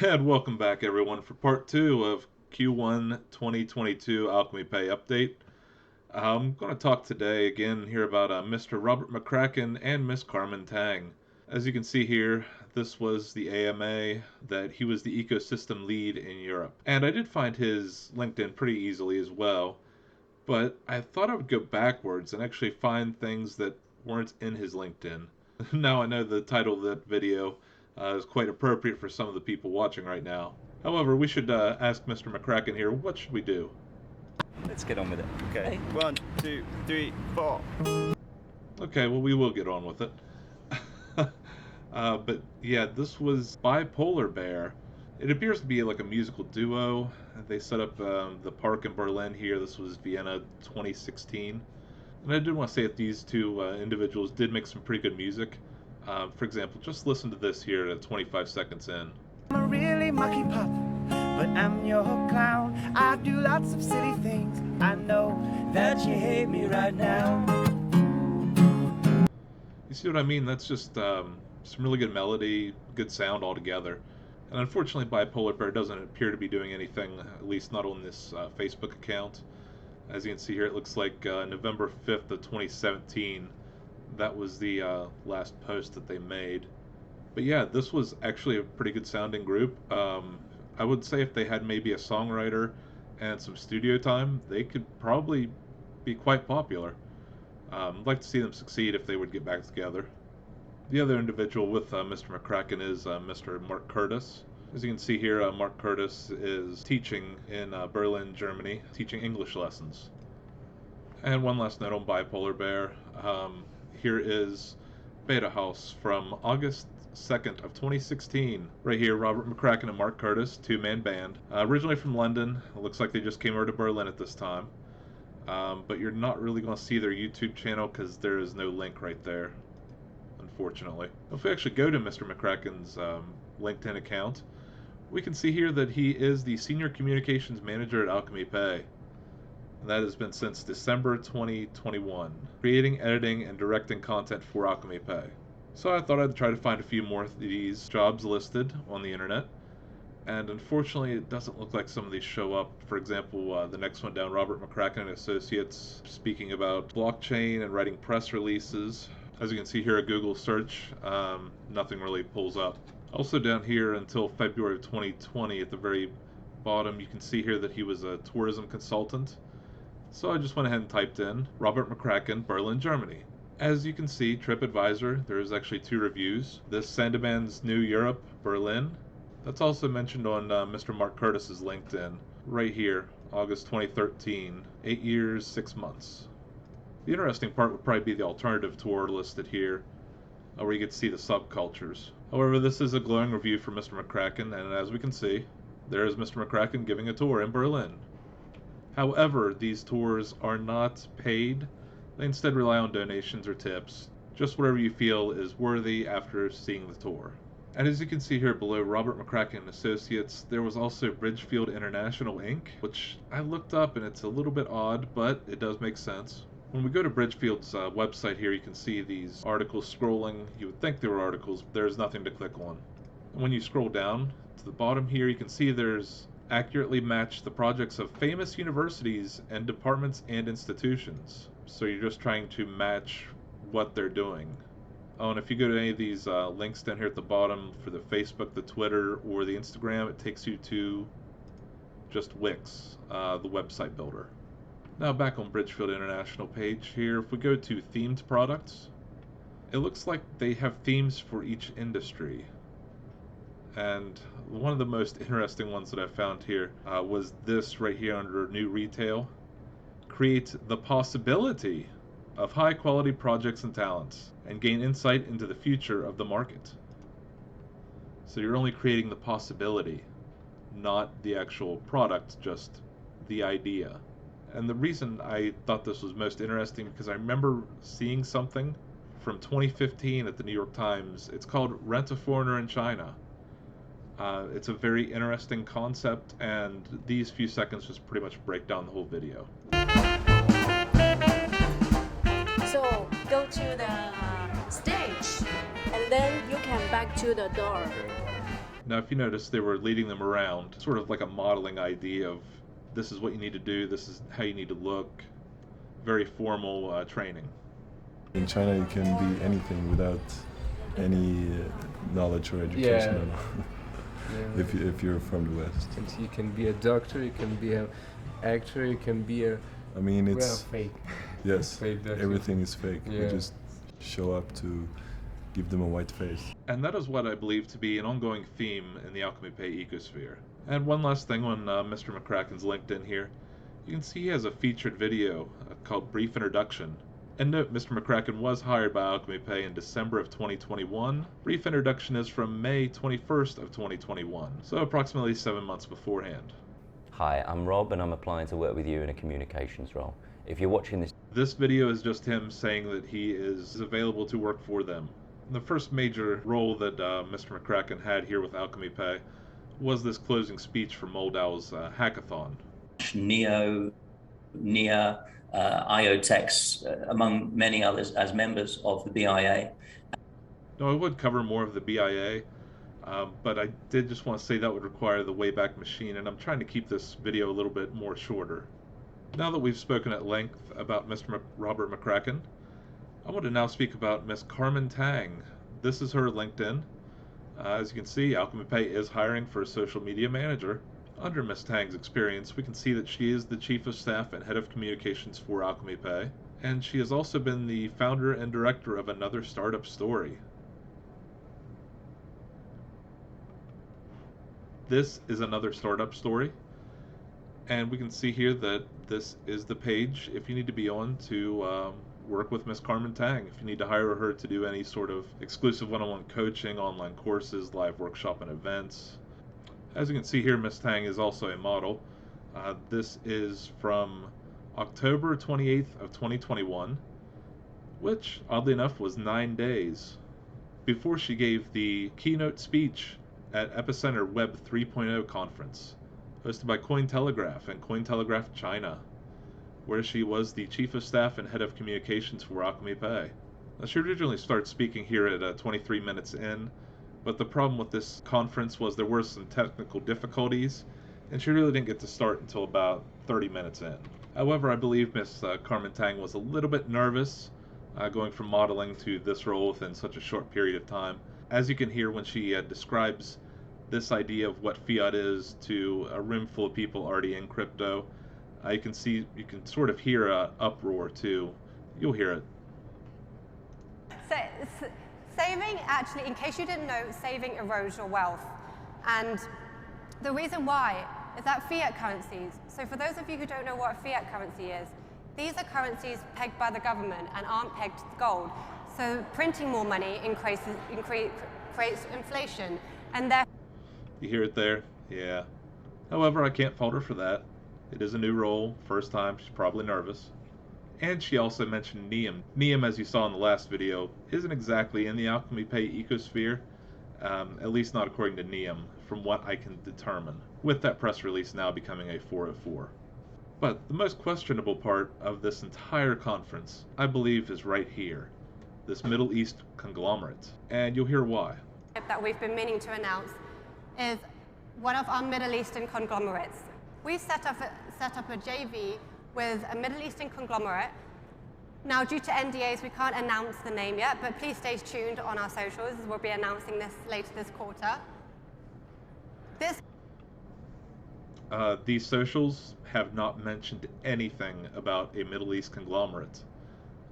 And welcome back, everyone, for part 2 of Q1 2022 Alchemy Pay update. I'm going to talk today again here about Mr. Robert McCracken and Miss Karmen Tang. As you can see here, this was the AMA that he was the ecosystem lead in Europe. And I did find his LinkedIn pretty easily as well, but I thought I would go backwards and actually find things that weren't in his LinkedIn. Now I know the title of that video is quite appropriate for some of the people watching right now. However, we should ask Mr. McCracken here, what should we do? Let's get on with it. Okay, 1, 2, 3, 4. Okay, well, we will get on with it. But yeah, this was Bipolar Bear. It appears to be like a musical duo. They set up the park in Berlin here. This was Vienna 2016. And I did want to say that these two individuals did make some pretty good music. For example, just listen to this here at 25 seconds in. I'm a really mucky pup, but I'm your clown. I do lots of silly things. I know that you hate me right now. You see what I mean? That's just some really good melody, good sound altogether. And unfortunately, Bipolar Bear doesn't appear to be doing anything, at least not on this Facebook account. As you can see here, it looks like November 5th of 2017. That was the last post that they made. But yeah, this was actually a pretty good sounding group. I would say if they had maybe a songwriter and some studio time, they could probably be quite popular. I'd like to see them succeed if they would get back together. The other individual with Mr. McCracken is Mr. Mark Curtis. As you can see here, Mark Curtis is teaching in Berlin, Germany, teaching English lessons. And one last note on Bipolar Bear. Here is Beta House from August 2nd of 2016. Right here, Robert McCracken and Mark Curtis, two-man band. Originally from London. It looks like they just came over to Berlin at this time. But you're not really going to see their YouTube channel because there is no link right there, unfortunately. If we actually go to Mr. McCracken's LinkedIn account, we can see here that he is the Senior Communications Manager at Alchemy Pay. And that has been since December 2021, creating, editing, and directing content for Alchemy Pay. So I thought I'd try to find a few more of these jobs listed on the internet. And unfortunately, it doesn't look like some of these show up. For example, the next one down, Robert McCracken and Associates, speaking about blockchain and writing press releases. As you can see here, a Google search, nothing really pulls up. Also down here until February of 2020, at the very bottom, you can see here that he was a tourism consultant. So I just went ahead and typed in Robert McCracken, Berlin, Germany. As you can see, TripAdvisor, there's actually 2 reviews. This Sandemann's New Europe, Berlin. That's also mentioned on Mr. Mark Curtis's LinkedIn, right here, August 2013, 8 years, 6 months. The interesting part would probably be the alternative tour listed here, where you get to see the subcultures. However, this is a glowing review for Mr. McCracken, and as we can see, there is Mr. McCracken giving a tour in Berlin. However, these tours are not paid. They instead rely on donations or tips, just whatever you feel is worthy after seeing the tour. And as you can see here below Robert McCracken and Associates, there was also Bridgefield International Inc., which I looked up and it's a little bit odd, but it does make sense. When we go to Bridgefield's website here, you can see these articles scrolling. You would think they were articles, but there's nothing to click on. And when you scroll down to the bottom here, you can see there's accurately match the projects of famous universities and departments and institutions. So you're just trying to match what they're doing. Oh, and if you go to any of these links down here at the bottom for the Facebook, the Twitter, or the Instagram, it takes you to just Wix, the website builder. Now back on Bridgefield International page here, if we go to themed products, it looks like they have themes for each industry. And one of the most interesting ones that I found here was this right here under new retail. Create the possibility of high quality projects and talents and gain insight into the future of the market. So you're only creating the possibility, not the actual product, just the idea. And the reason I thought this was most interesting because I remember seeing something from 2015 at the New York Times. It's called Rent a Foreigner in China. It's a very interesting concept, and these few seconds just pretty much break down the whole video. So go to the stage, and then you can back to the door. Now, if you notice, they were leading them around, sort of like a modeling idea of this is what you need to do, this is how you need to look. Very formal training. In China, you can be anything without any knowledge or education at all. Yeah. if you're from the West. You can be a doctor, you can be an actor, you can be a... I mean, it's... fake. Yes, Fake doctor. everything is fake. Yeah. We just show up to give them a white face. And that is what I believe to be an ongoing theme in the Alchemy Pay ecosphere. And one last thing on Mr. McCracken's LinkedIn here. You can see he has a featured video called Brief Introduction. And note, Mr. McCracken was hired by Alchemy Pay in December of 2021. Brief Introduction is from May 21st of 2021, so approximately 7 months beforehand. Hi, I'm Rob and I'm applying to work with you in a communications role. If you're watching This video is just him saying that he is available to work for them. The first major role that Mr. McCracken had here with Alchemy Pay was this closing speech for Moldau's hackathon. Neo, Nia, IoTex, among many others, as members of the BIA. Now, I would cover more of the BIA, but I did just want to say that would require the Wayback Machine, and I'm trying to keep this video a little bit more shorter. Now that we've spoken at length about Mr. Robert McCracken, I want to now speak about Miss Karmen Tang. This is her LinkedIn. As you can see, Alchemy Pay is hiring for a social media manager. Under Miss Tang's experience, we can see that she is the Chief of Staff and Head of Communications for Alchemy Pay, and she has also been the founder and director of Another Startup Story. This is Another Startup Story, and we can see here that this is the page if you need to be on to work with Miss Karmen Tang, if you need to hire her to do any sort of exclusive one-on-one coaching, online courses, live workshop and events. As you can see here, Miss Tang is also a model. This is from October 28th of 2021, which, oddly enough, was 9 days before she gave the keynote speech at Epicenter Web 3.0 conference, hosted by Cointelegraph and Cointelegraph China, where she was the Chief of Staff and Head of Communications for Alchemy Pay. Now, she originally started speaking here at 23 minutes in, but the problem with this conference was there were some technical difficulties, and she really didn't get to start until about 30 minutes in. However, I believe Miss Karmen Tang was a little bit nervous going from modeling to this role within such a short period of time. As you can hear when she describes this idea of what fiat is to a room full of people already in crypto, you can sort of hear an uproar too. You'll hear it. Saving, actually, in case you didn't know, saving erodes your wealth. And the reason why is that fiat currencies, so for those of you who don't know what a fiat currency is, these are currencies pegged by the government and aren't pegged to gold. So printing more money creates inflation, and therefore... You hear it there? Yeah. However, I can't fault her for that. It is a new role, first time, she's probably nervous. And she also mentioned Nium. Nium, as you saw in the last video, isn't exactly in the Alchemy Pay ecosphere, at least not according to Nium, from what I can determine, with that press release now becoming a 404. But the most questionable part of this entire conference, I believe, is right here, this Middle East Conglomerate, and you'll hear why. That we've been meaning to announce is one of our Middle Eastern conglomerates. We've set up a JV with a Middle Eastern conglomerate. Now, due to NDAs, we can't announce the name yet, but please stay tuned on our socials, as we'll be announcing this later this quarter. These socials have not mentioned anything about a Middle East conglomerate,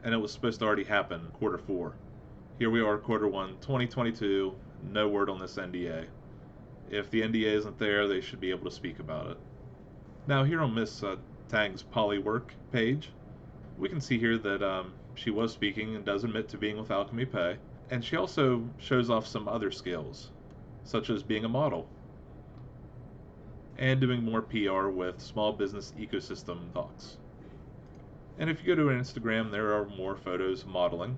and it was supposed to already happen quarter 4. Here we are, quarter 1, 2022, no word on this NDA. If the NDA isn't there, they should be able to speak about it. Now, here on Miss Tang's Polywork page, we can see here that she was speaking and does admit to being with Alchemy Pay, and she also shows off some other skills, such as being a model, and doing more PR with small business ecosystem talks. And if you go to her Instagram, there are more photos of modeling,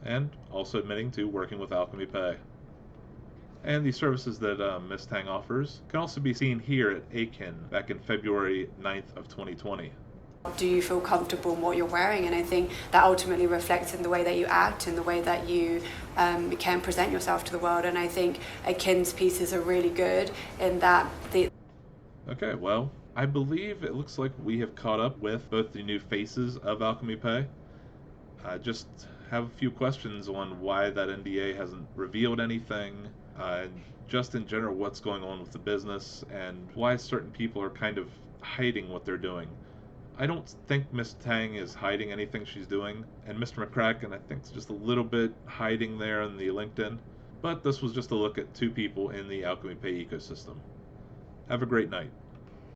and also admitting to working with Alchemy Pay. And the services that Ms. Tang offers can also be seen here at ACHN back in February 9th of 2020. do you feel comfortable in what you're wearing? And I think that ultimately reflects in the way that you act and the way that you can present yourself to the world. And I think Akin's pieces are really good in that Okay, well, I believe it looks like we have caught up with both the new faces of Alchemy Pay. Just have a few questions on why that NDA hasn't revealed anything, and just in general what's going on with the business, and why certain people are kind of hiding what they're doing. I don't think Miss Tang is hiding anything she's doing, and Mr. McCracken I think is just a little bit hiding there in the LinkedIn, but this was just a look at two people in the Alchemy Pay ecosystem. Have a great night.